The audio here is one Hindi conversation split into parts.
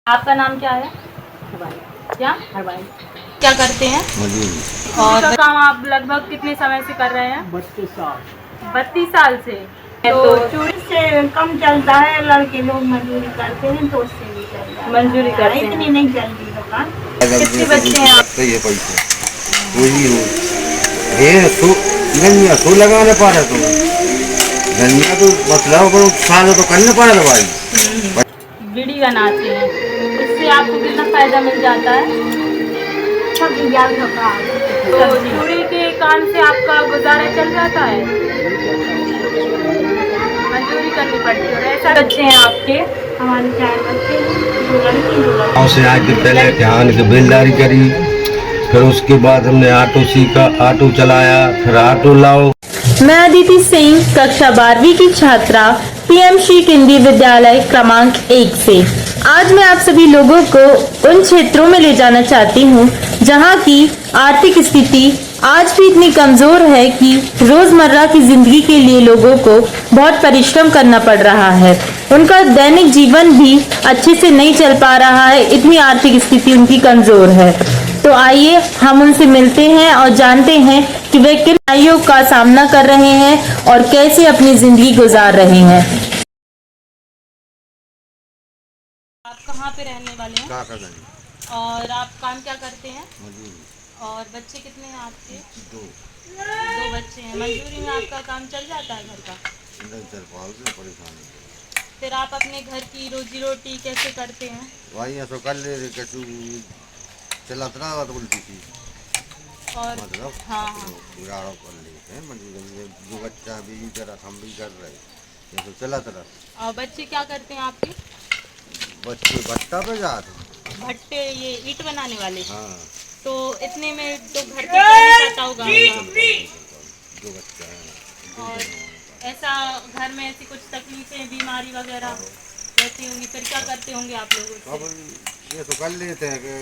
आपका नाम क्या है? हरवाई। क्या हरवाई। क्या करते हैं? मजदूरी। और का काम आप लगभग कितने समय से कर रहे हैं? 32 साल। 32 साल से। तो चूड़ी से कम चलता है, लड़के लोग मजदूरी करते हैं तो उससे भी चल जाता है। मजदूरी करते हैं। इतनी नहीं चलती दुकान। कितने बच्चे हैं आप? लगता ही है पैसे वही हो ये गंजिया सो लगाने पा रहे तुम गंजिया तो मतलब साल तो करने पा रहे भाई। बीड़ी बनाते हैं, इससे आपको कितना फायदा मिल जाता है? सब जाल धोखा तो चूड़ी के काम से आपका गुजारा चल जाता है? नहीं चलता है। मजदूरी करनी पड़ती है। और ऐसा बच्चे हैं आपके? हमारे 4 बच्चे हैं, 2 लड़की 2 गाँव से आए थे पहले ध्यान की बेलदारी करी, फिर उसके बाद हमने ऑटो सीखा, ऑटो चलाया, फिर ऑटो लाओ। मैं अदिति सिंह कक्षा 12वीं की छात्रा पीएम श्री केंद्रीय विद्यालय क्रमांक 1 से। आज मैं आप सभी लोगों को उन क्षेत्रों में ले जाना चाहती हूँ जहाँ की आर्थिक स्थिति आज भी इतनी कमजोर है कि रोजमर्रा की जिंदगी के लिए लोगों को बहुत परिश्रम करना पड़ रहा है। उनका दैनिक जीवन भी अच्छे से नहीं चल पा रहा है, इतनी आर्थिक स्थिति उनकी कमजोर है। तो आइए हम उनसे मिलते हैं और जानते हैं कि वे किन कठिनाइयों का सामना कर रहे हैं और कैसे अपनी जिंदगी गुजार रहे हैं। आप कहाँ पे रहने वाले हैं? काकागंज और आप काम क्या करते हैं? मजदूरी। और बच्चे कितने हैं आपके? 2 2 बच्चे हैं। मजदूरी में आपका काम चल जाता है घर का? नहीं चल पाओ से परेशानी फिर आप अपने घर की रोजी रोटी कैसे करते हैं? भाई ऐसा कर ले रे कछु चलात रहा तो बोलती थी और मतलब हाँ हाँ। गुजारा कर लेते हैं मजदूरी जो बच्चा भी करा हम भी कर रहे ये तो चला तरह और बच्चे क्या करते हैं आपके? बच्चे भट्टा पे जाते। भट्टे, ये ईंट बनाने वाले। हाँ तो इतने में तो घर तो चल नहीं पाता होगा आपका। जो बच्चा है और ऐसा घर में ऐसी कुछ तकलीफें बीमारी वगैरह रहती होंगी, फिर क्या करते होंगे आप लोग अब उससे? ये तो कर लेते हैं कि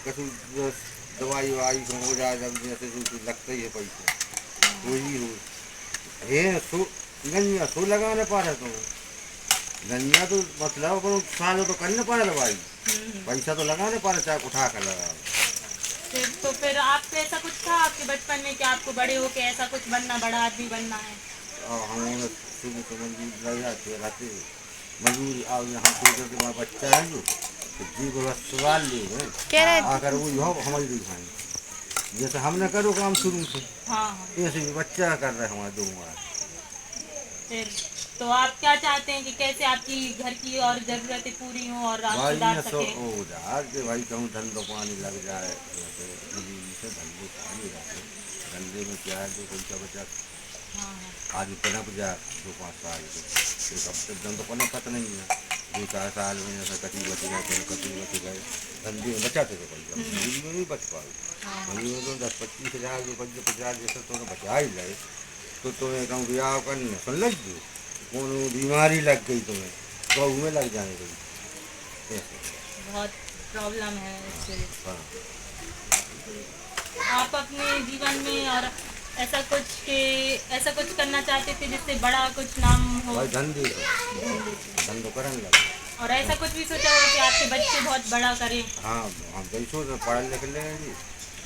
कछु जो दवाई ववाई को हो जाए जब जैसे जो लगता ही है पैसे वही हो ये सो गंजिया सो लगाने पा रहे तुम गंजिया तो मतलब अपन साल तो करने पा रहे भाई पैसा तो लगाने पा रहे चाहे उठा कर लगा फिर आपको ऐसा कुछ था आपके बचपन में कि आपको बड़े होके ऐसा कुछ बनना, बड़ा आदमी बनना है? और हम शुरू से मजबूर रह जाते रहते मजबूर अब यहाँ सोचते तुम्हारा बच्चा है जो तो जी को बस सवाल ले हैं आकर वो हो हमारी दिखाएं जैसे हमने करो काम शुरू से हाँ हाँ। ऐसे भी बच्चा कर रहे हमारे 2 हमारे फिर तो आप क्या चाहते हैं कि कैसे आपकी घर की और ज़रूरतें पूरी हों और आप भाई सुधार ये सो सकें? हो जा कि भाई कहूँ धंधो पानी लग जाए जैसे बिजली से धंधे पानी रहते धंधे में क्या है जो पैसा बचा हाँ हाँ। आज पनप जाए 2-5 साल के एक हफ्ते धंधो पनपत नहीं है 2-4 साल में जैसे कटी बच गए कटी बच गए धंधे में बचाते थे पैसा बिजली में नहीं बच पाए बिजली में तो 10-25 हज़ार जो 50 जैसे तुमने बचा ही जाए तो तुम्हें कहूँ ब्याह करने सुन लग गई कौन बीमारी लग गई तुम्हें तो में लग जाने गई ऐसे बहुत प्रॉब्लम है इससे। हाँ आप अपने जीवन में और ऐसा कुछ करना चाहते थे जिससे बड़ा कुछ नाम हो? भाई धंधो करने लगे और ऐसा कुछ भी सोचा हो कि आपके बच्चे बहुत बड़ा करें? हाँ हम तो सोच पढ़ लिख लेंगे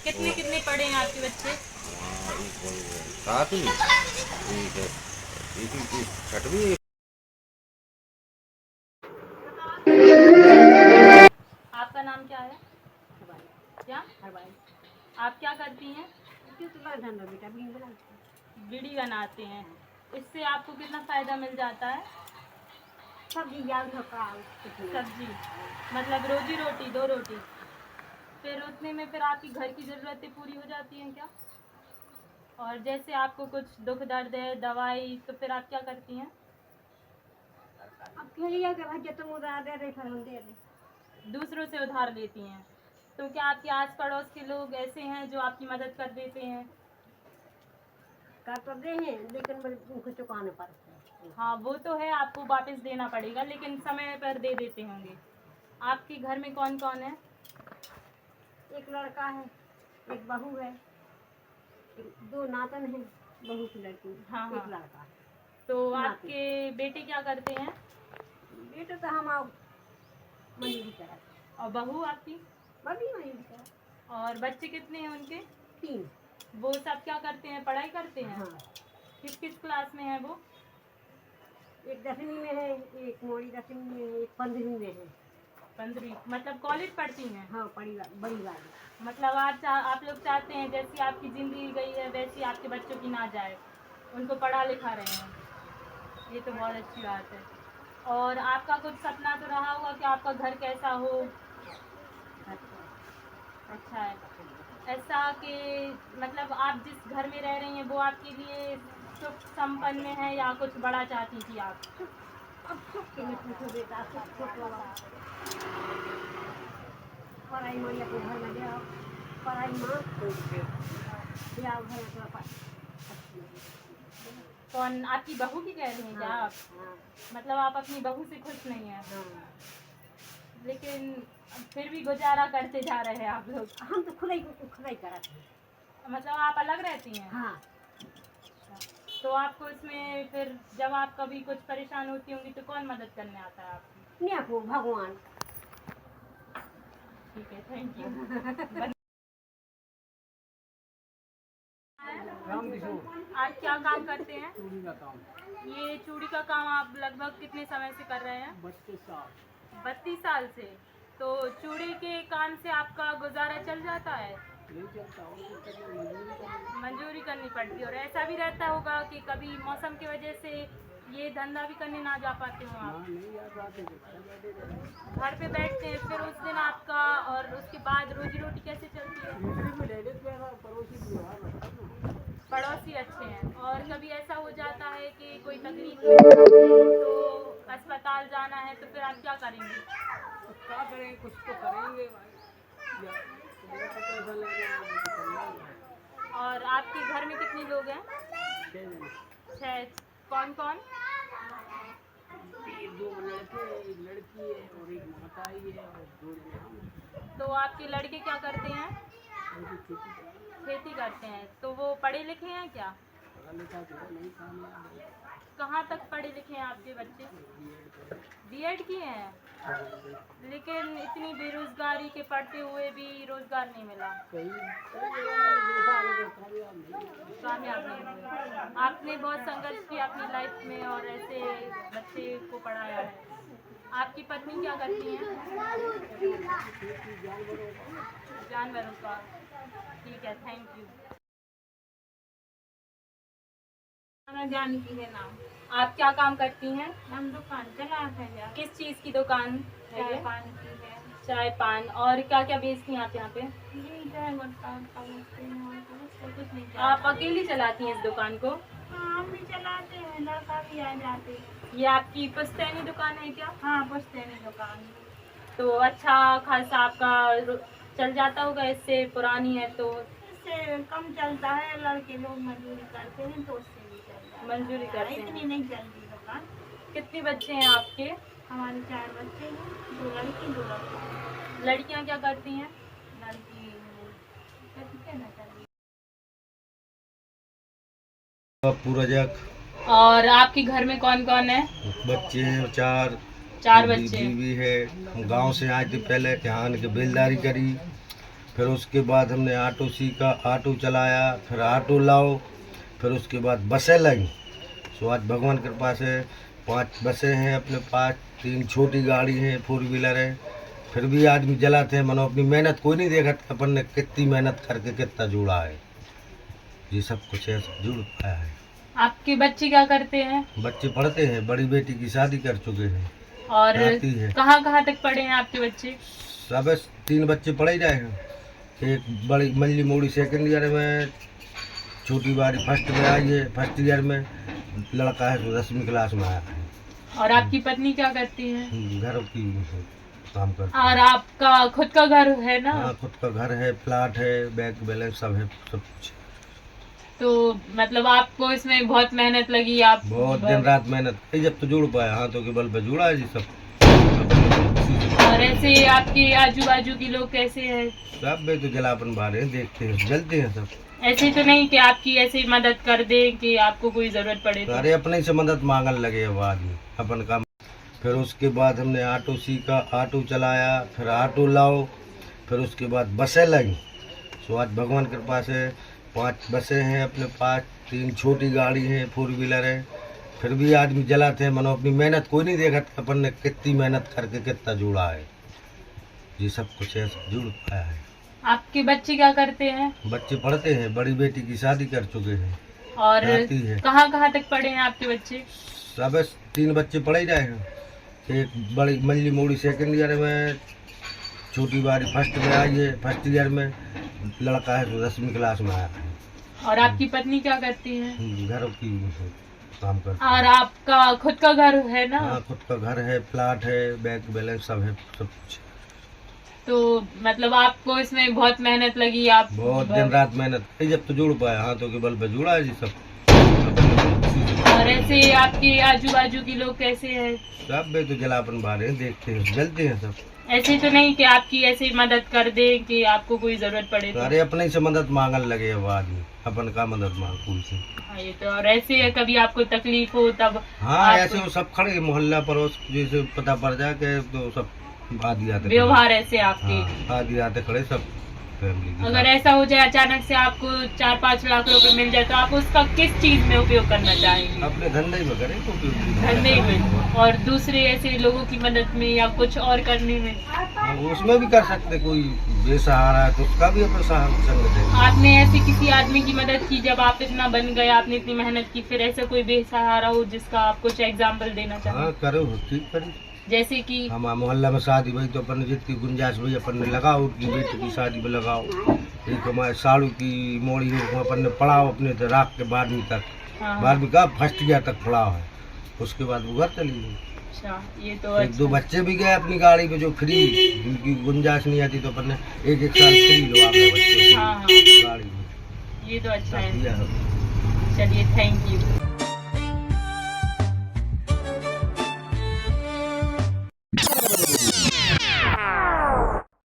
कितने कितने पढ़े हैं आपके बच्चे? हाँ एक 7वीं एक छठवीं। आपका नाम क्या है? हरवाई। क्या हरवाई। आप क्या करती हैं? धंधा बेटा भी बनाते बीड़ी बनाते हैं, इससे आपको कितना फायदा मिल जाता है? सब्जी जाल धोखा सब्जी मतलब रोजी रोटी, 2 रोटी। फिर उतने में फिर आपकी घर की ज़रूरतें पूरी हो जाती हैं क्या? और जैसे आपको कुछ दुख दर्द है, दवाई, तो फिर आप क्या करती हैं? अब क्यों लिया कि भाई तुम उड़ा दे रहे फिर हम दे रहे दूसरों से उधार लेती हैं। तो क्या आपके आस पड़ोस के लोग ऐसे हैं जो आपकी मदद कर देते हैं? कर तो दे हैं लेकिन उनको चुकाने पड़ते हैं। हाँ वो तो है, आपको वापस देना पड़ेगा, लेकिन समय पर दे देते होंगे। आपके घर में कौन कौन है? एक लड़का है, एक बहू है, 2 नातन हैं, बहू की लड़की हाँ एक हाँ। लड़का है। तो नाती। आपके बेटे क्या करते हैं? बेटे तो हम मजदूरी करा। और बहू आपकी? बबी मजदूरी करा। और बच्चे कितने हैं उनके? 3। वो सब क्या करते हैं, पढ़ाई करते हैं? हाँ, किस किस क्लास में है वो? एक 10वीं में है, एक मोड़ी 10वीं में है, एक 15वीं में है। 15वीं, मतलब कॉलेज पढ़ती हैं? हाँ, बड़ी वाली। मतलब आप लोग चाहते हैं जैसी आपकी ज़िंदगी गई है वैसी आपके बच्चों की ना जाए, उनको पढ़ा लिखा रहे हैं, ये तो बहुत अच्छी बात है। और आपका कुछ सपना तो रहा होगा कि आपका घर कैसा हो? अच्छा है। ऐसा कि मतलब आप जिस घर में रह रही हैं वो आपके लिए सुख संपन्न है या कुछ बड़ा चाहती थी आप? अब सुख के लिए पूछो बेटा, सुख बाबा। पढ़ाई माँ या घर में जाओ, पढ़ाई माँ या घर में थोड़ा कौन आपकी बहू की कह रही हैं क्या आप? हाँ, मतलब आप अपनी बहू से खुश नहीं हैं, हाँ। लेकिन फिर भी गुजारा करते जा रहे हैं आप लोग। हम तो खुदाई कराते हैं। मतलब आप अलग रहती हैं? हाँ, तो आपको इसमें फिर जब आप कभी कुछ परेशान होती होंगी तो कौन मदद करने आता है आपकी? नहीं आपको भगवान। ठीक है, थैंक यू। आप क्या काम करते हैं? चूड़ी का काम। ये चूड़ी का काम आप लगभग कितने समय से कर रहे हैं? 32 साल। 32 साल से। तो चूड़ी के काम से आपका गुजारा चल जाता है? नहीं चलता, और कुछ करना, मजदूरी करनी। मंजूरी करनी पड़ती है। और ऐसा भी रहता होगा कि कभी मौसम की वजह से ये धंधा भी करने ना जा पाते हो आप? हाँ, नहीं यार, बात है, घर पे बैठते हैं, फिर उस दिन आपका और उसके बाद रोजी रोटी कैसे चलती है? दूसरी भी ले लेते हैं, पड़ोसी व्यवहार रखा ना। पड़ोसी अच्छे हैं। और कभी ऐसा हो जाता है कि कोई तकलीफ तो अस्पताल जाना है तो फिर आप क्या करेंगे? तो क्या करेंगे, कुछ तो करेंगे भाई, या मेरा तो पैसा लेना है, तो करना ही है। और आपके घर में कितने लोग हैं? 6 जने। 6। कौन कौन? 2 लड़के, एक लड़की है और एक माता ही है और 2 जने हम हैं। तो आपके लड़के क्या करते हैं? उनकी खेती करते हैं। खेती करते हैं। तो वो पढ़े लिखे हैं क्या? पढ़ा लिखा तो है नहीं, कामयाब है। कहाँ तक पढ़े लिखे हैं आपके बच्चे? बीएड किए हैं। लेकिन इतनी बेरोजगारी के पढ़ते हुए भी रोजगार नहीं मिला, कई जगह मैंने देखा है, लेकिन कामयाब नहीं। कामयाब नहीं हुए। आपने बहुत संघर्ष किया अपनी लाइफ में और ऐसे बच्चे को पढ़ाया है। आपकी पत्नी क्या करती हैं? खेती जानवरों का। जानवरों का। ठीक है, थैंक यू। जानती है नाम। आप क्या काम करती हैं? हम दुकान चलाते हैं। किस चीज़ की दुकान है चाय ये? पान की है। चाय पान। और क्या क्या बेचती हैं आप यहाँ पे? यही चाय गुटखा बेचते हैं और कुछ नहीं आप चलता। अकेली चलाती हैं इस दुकान को? हाँ, हम भी चलाते हैं, लड़का भी आ जाते हैं। ये आपकी पुश्तैनी दुकान है क्या? हाँ, पुश्तैनी दुकान। तो अच्छा खासा आपका चल जाता होगा, इससे पुरानी है तो? इससे कम चलता है, लड़के लोग मजदूरी करते हैं तो उससे भी चलता है। मजदूरी करते हैं। इतनी नहीं चलती दुकान। कितने बच्चे हैं आपके? हमारे 4 बच्चे हैं, 2 लड़की 2 लड़के। लड़कियां क्या करती हैं? लड़की कहती ना चलिए। पूरा जग और आपके घर में कौन कौन है? बच्चे हैं 4। 4 बच्चे। बीवी है। हम गांव से आए थे, पहले यहाँ आने के बेलदारी करी, फिर उसके बाद हमने ऑटो सीखा, ऑटो चलाया, फिर ऑटो लाओ, फिर उसके बाद बसें लगी। सो आज भगवान की कृपा से 5 बसें हैं अपने पास, 3 छोटी गाड़ी हैं, 4 व्हीलर है। फिर भी आदमी जलाते हैं, मनो अपनी मेहनत कोई नहीं देखा अपन ने कितनी मेहनत करके कितना जुड़ा है, ये सब कुछ है, जुड़ पाया है। आपके बच्चे क्या करते हैं? बच्चे पढ़ते हैं, बड़ी बेटी की शादी कर चुके हैं और रहती है। कहाँ तक पढ़े हैं आपके बच्चे? सब 3 बच्चे पढ़े ही रहे हैं। एक बड़ी मंजली मोड़ी 2nd ईयर में, छोटी बारी 1st में आई है, 1st ईयर में। लड़का है तो 10वीं क्लास में आया है। और आपकी पत्नी क्या करती है? घर की काम करती और आपका खुद का घर है ना? हाँ, खुद का घर है, प्लाट है, बैंक बैलेंस सब है, सब कुछ। तो मतलब आपको इसमें बहुत मेहनत लगी, आप बहुत दिन रात मेहनत की, जब तो जुड़ पाया, हाथों के बल पे जुड़ा है जी सब। और ऐसे आपके आजू बाजू के लोग कैसे हैं? सब में तो जलापन बारे हैं, देखते हैं, जलते हैं सब। ऐसे तो नहीं कि आपकी ऐसे मदद कर दे कि आपको कोई जरूरत पड़े तो? अरे अपने से मदद मांगने लगे अब आदमी, अपन काम। फिर उसके बाद हमने ऑटो सीखा, ऑटो चलाया, फिर ऑटो लाओ, फिर उसके बाद बसें लगी। सो आज भगवान की कृपा से 5 बसें हैं अपने पास, 3 छोटी गाड़ी हैं, 4 व्हीलर है। फिर भी आदमी जलाते हैं, मनो अपनी मेहनत कोई नहीं देखा अपन ने कितनी मेहनत करके कितना जुड़ा है। ये सब कुछ ऐसा जुड़ पाया है। आपके बच्चे क्या करते हैं? बच्चे पढ़ते हैं, बड़ी बेटी की शादी कर चुके हैं और पढ़ती है। कहाँ तक पढ़े हैं आपके बच्चे? सब 3 बच्चे पढ़े ही रहे हैं। एक बड़ी मंजली मोड़ी 2nd ईयर में, छोटी बारी 1st में आई है, 1st ईयर में। लड़का है तो 10वीं क्लास में आया है। और आपकी पत्नी क्या करती हैं? घर की काम करते और आपका खुद का घर है ना? हाँ, खुद का घर है, प्लाट है, बैंक बैलेंस सब है, सब कुछ। तो मतलब आपको इसमें बहुत मेहनत लगी, आप बहुत दिन रात मेहनत की, जब तो जुड़ पाया, हाथों के बल पे जुड़ा है जी सब। और ऐसे आपके आजू बाजू के लोग कैसे हैं? सब में तो जलापन बारे हैं, देखते हैं, जलते हैं सब। ऐसे तो नहीं कि आपकी ऐसे मदद कर दे कि आपको कोई जरूरत पड़े तो? अरे अपने से मदद मांगने लगे अब आदमी, अपन का मदद मांग कोई से। हाँ, ये तो। और ऐसे कभी आपको तकलीफ हो तब? हाँ, ऐसे वो सब खड़े मोहल्ला पड़ोस जैसे पता पड़ जाए के तो सब आदि आते व्यवहार ऐसे आपके? हाँ, आदि आते खड़े सब फैमिली। अगर ऐसा हो जाए अचानक से आपको 4-5 लाख रुपए मिल जाए तो आप उसका किस चीज में उपयोग करना चाहेंगे? अपने धंधे में करें तो धंधे में, और दूसरे ऐसे लोगों की मदद में या कुछ और करने में? हाँ, उसमें भी कर सकते। कोई बेसहारा है तो उसका भी अपना संग दे। आपने ऐसे किसी आदमी की मदद की जब आप इतना बन गए, आपने इतनी मेहनत की, फिर ऐसा कोई बेसहारा हो जिसका आप कुछ एग्जाम्पल देना चाहें? हाँ, करो, ठीक करें। जैसे कि हम मोहल्ला में शादी भाई तो अपन ने जितनी गुंजाइश भाई अपन ने लगाओ, उनकी बेटी की शादी में लगाओ। एक हमारे साड़ू की मोड़ी हो, अपन ने पढ़ाओ अपने राख के 12वीं तक। हाँ। 12वीं का 1st ईयर तक पढ़ाओ है, उसके बाद वो घर चली गई। अच्छा, ये तो 1-2 बच्चे भी गए अपनी गाड़ी पे जो फ्री, जिनकी गुंजाइश नहीं आती तो अपन ने 1-1 साल फ्री लो आपके बच्चे हाँ, हाँ। गाड़ी में। ये तो अच्छा है। दिया है। चलिए, थैंक यू।